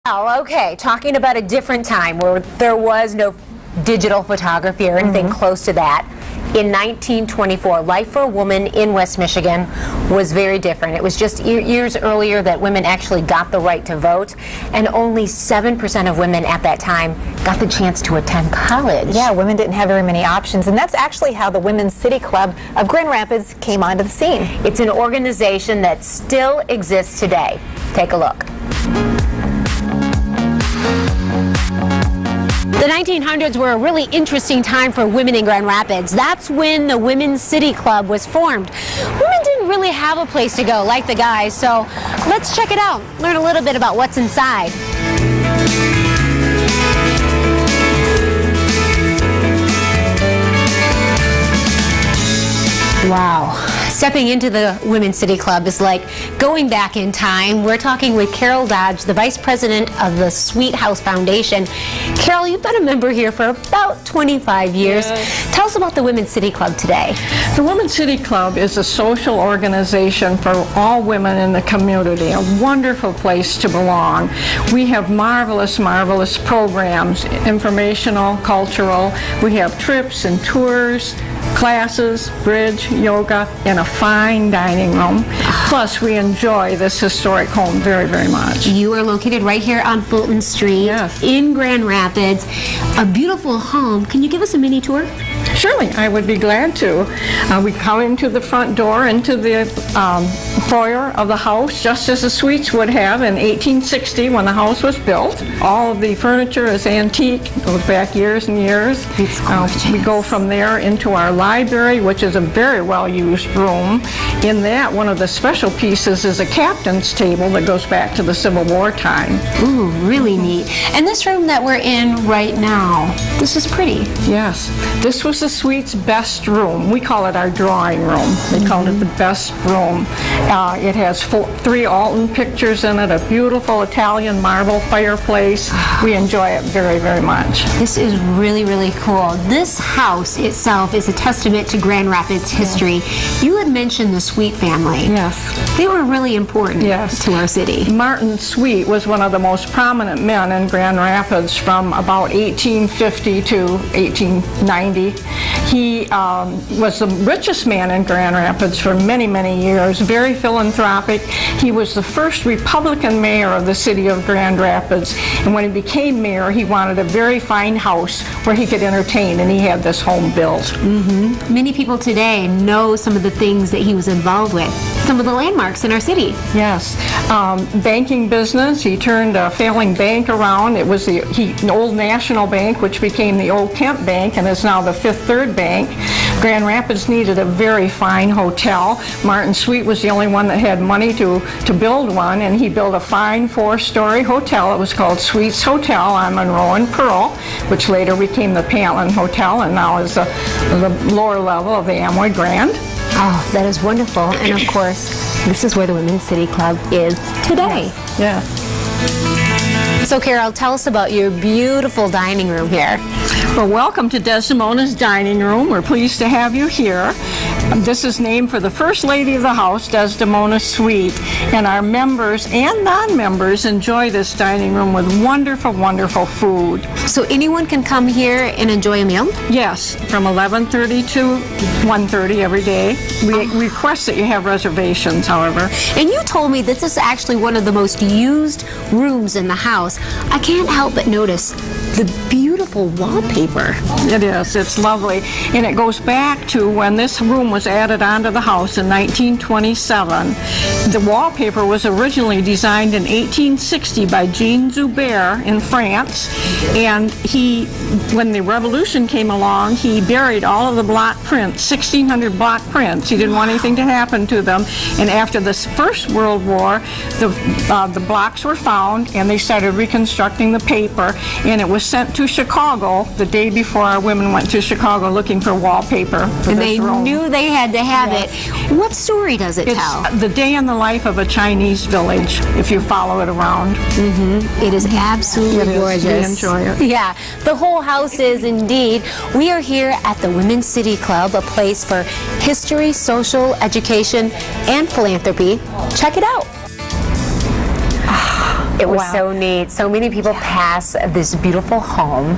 Oh, okay, talking about a different time where there was no digital photography or anything close to that. In 1924, life for a woman in West Michigan was very different. It was just years earlier that women actually got the right to vote, and only 7% of women at that time got the chance to attend college. Yeah, women didn't have very many options, and that's actually how the Women's City Club of Grand Rapids came onto the scene. It's an organization that still exists today. Take a look. The 1900s were a really interesting time for women in Grand Rapids. That's when the Women's City Club was formed. Women didn't really have a place to go like the guys, so let's check it out, learn a little bit about what's inside. Wow. Stepping into the Women's City Club is like going back in time. We're talking with Carol Dodge, the Vice President of the Sweet House Foundation. Carol, you've been a member here for about 25 years. Yes. Tell us about the Women's City Club today. The Women's City Club is a social organization for all women in the community, a wonderful place to belong. We have marvelous, marvelous programs, informational, cultural. We have trips and tours, classes, bridge, yoga, and a fine dining room. Plus, we enjoy this historic home very, very much. You are located right here on Fulton Street, Yes. in Grand Rapids. A beautiful home. Can you give us a mini tour? Surely, I would be glad to. We come into the front door, into the foyer of the house, just as the suites would have in 1860 when the house was built. All of the furniture is antique, goes back years and years. We go from there into our library, which is a very well-used room. In that, one of the special pieces is a captain's table that goes back to the Civil War time. Ooh, really neat. And this room that we're in right now, this is pretty. Yes, this was the suite's best room. We call it our drawing room. They called it the best room. It has three Alton pictures in it, a beautiful Italian marble fireplace. We enjoy it very, very much. This is really, really cool. This house itself is a testament to Grand Rapids history. You had mentioned the Sweet family. Yes. They were really important to our city. Martin Sweet was one of the most prominent men in Grand Rapids from about 1850 to 1890. He was the richest man in Grand Rapids for many, many years, very philanthropic. He was the first Republican mayor of the city of Grand Rapids, and when he became mayor, he wanted a very fine house where he could entertain, and he had this home built. Many people today know some of the things that he was involved with, some of the landmarks in our city. Yes. Banking business, he turned a failing bank around. It was the Old National Bank, which became the Old Kent Bank, and is now the Fifth Third Bank. Grand Rapids needed a very fine hotel. Martin Sweet was the only one that had money to build one, and he built a fine 4-story hotel. It was called Sweet's Hotel on Monroe and Pearl, which later became the Pantlin Hotel, and now is the lower level of the Amway Grand. Oh, that is wonderful. And of course, this is where the Women's City Club is today. Yeah. So Carol, tell us about your beautiful dining room here. Well, welcome to Desdemona's Dining Room. We're pleased to have you here. This is named for the First Lady of the House, Desdemona Sweet, and our members and non-members enjoy this dining room with wonderful, wonderful food. So anyone can come here and enjoy a meal? Yes, from 11:30 to 1:30 every day. We request that you have reservations, however. And you told me this is actually one of the most used rooms in the house. I can't help but notice the beautiful wallpaper. It is. It's lovely. And it goes back to when this room was added onto the house in 1927. The wallpaper was originally designed in 1860 by Jean Joubert in France. And when the revolution came along, he buried all of the block prints, 1,600 block prints. He didn't want anything to happen to them. And after the First World War, the blocks were found, and they started reconstructing the paper. And it was sent to Chicago the day before our women went to Chicago looking for wallpaper for and this they room. knew they had to have it. What story does it tell? It's the day in the life of a Chinese village, if you follow it around. It is absolutely gorgeous. We enjoy it. Yeah, the whole house is indeed. We are here at the Women's City Club, a place for history, social, education, and philanthropy. Check it out. It was Wow. so neat. So many people pass this beautiful home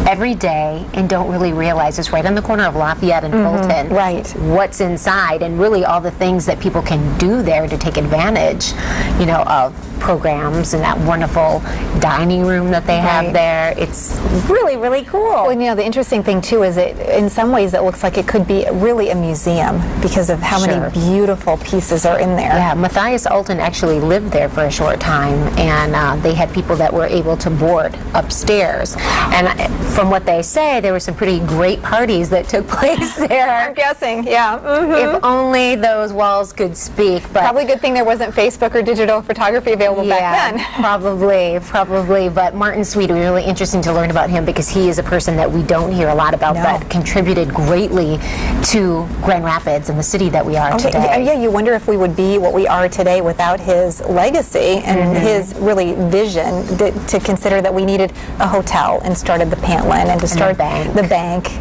every day and don't really realize it's right on the corner of Lafayette and Fulton. Right. What's inside and really all the things that people can do there to take advantage, you know, of programs and that wonderful dining room that they have Right. there. It's really, really cool. Well, you know, the interesting thing too is it, in some ways, it looks like it could be really a museum because of how Sure. many beautiful pieces are in there. Yeah, Matthias Alton actually lived there for a short time, and they had people that were able to board upstairs. And from what they say, there were some pretty great parties that took place I'm there. guessing, yeah. Mhm. If only those walls could speak. But Probably a good thing there wasn't Facebook or digital photography available back then. probably. But Martin Sweet, it was really interesting to learn about him because he is a person that we don't hear a lot about, No. but contributed greatly to Grand Rapids and the city that we are today. Yeah, you wonder if we would be what we are today without his legacy and his really vision to consider that we needed a hotel and started the Pantlin and to start bank. the bank.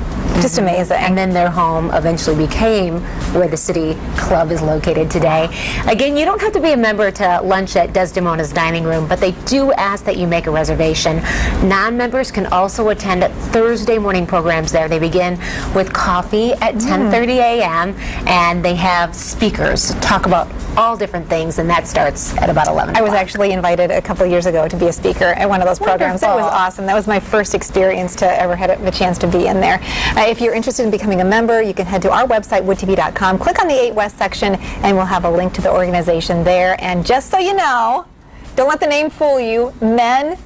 Just amazing. And then their home eventually became where the City Club is located today. Again, you don't have to be a member to lunch at Desdemona's Dining Room, but they do ask that you make a reservation. Non-members can also attend Thursday morning programs there. They begin with coffee at 10:30 a.m. and they have speakers talk about all different things, and that starts at about 11 I was o'clock. actually invited a couple of years ago to be a speaker at one of those programs. That was Wonderful. awesome. That was my first experience to ever had the chance to be in there. If you're interested in becoming a member, you can head to our website, woodtv.com, click on the 8 West section, and we'll have a link to the organization there. And just so you know, don't let the name fool you, men,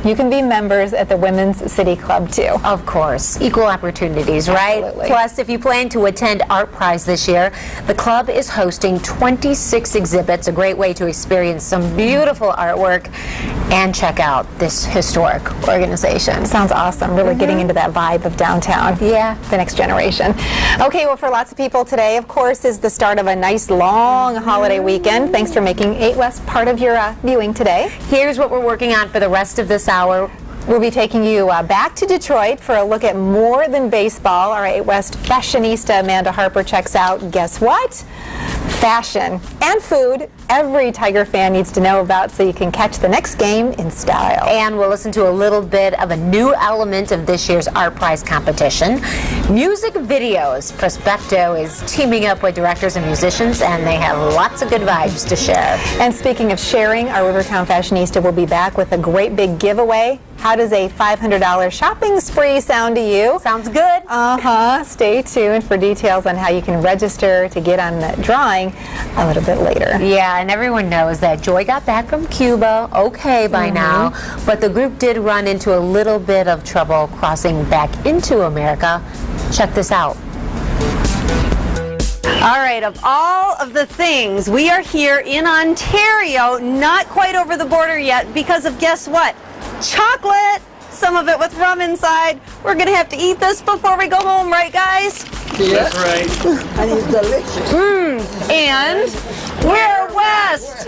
you can be members at the Women's City Club too. Of course, equal opportunities, right? Absolutely. Plus, if you plan to attend Art Prize this year, the club is hosting 26 exhibits, a great way to experience some beautiful artwork and check out this historic organization. Sounds awesome, really getting into that vibe of downtown. Yeah. The next generation. Okay, well, for lots of people today, of course, is the start of a nice long holiday weekend. Thanks for making 8 West part of your viewing today. Here's what we're working on for the rest of this hour. We'll be taking you back to Detroit for a look at more than baseball. Our 8 West fashionista Amanda Harper checks out, guess what? Fashion and food every Tiger fan needs to know about so you can catch the next game in style. And we'll listen to a little bit of a new element of this year's Art Prize competition. Music videos. Prospecto is teaming up with directors and musicians, and they have lots of good vibes to share. And speaking of sharing, our Rivertown fashionista will be back with a great big giveaway. How does a $500 shopping spree sound to you? Sounds good. Stay tuned for details on how you can register to get on the drawing a little bit later. Yeah, and everyone knows that Joy got back from Cuba okay by now, but the group did run into a little bit of trouble crossing back into America. Check this out. All right, of all of the things, we are here in Ontario, not quite over the border yet, because of, guess what? Chocolate! Some of it with rum inside. We're gonna have to eat this before we go home, right, guys? That's right. And it's delicious. And we're West!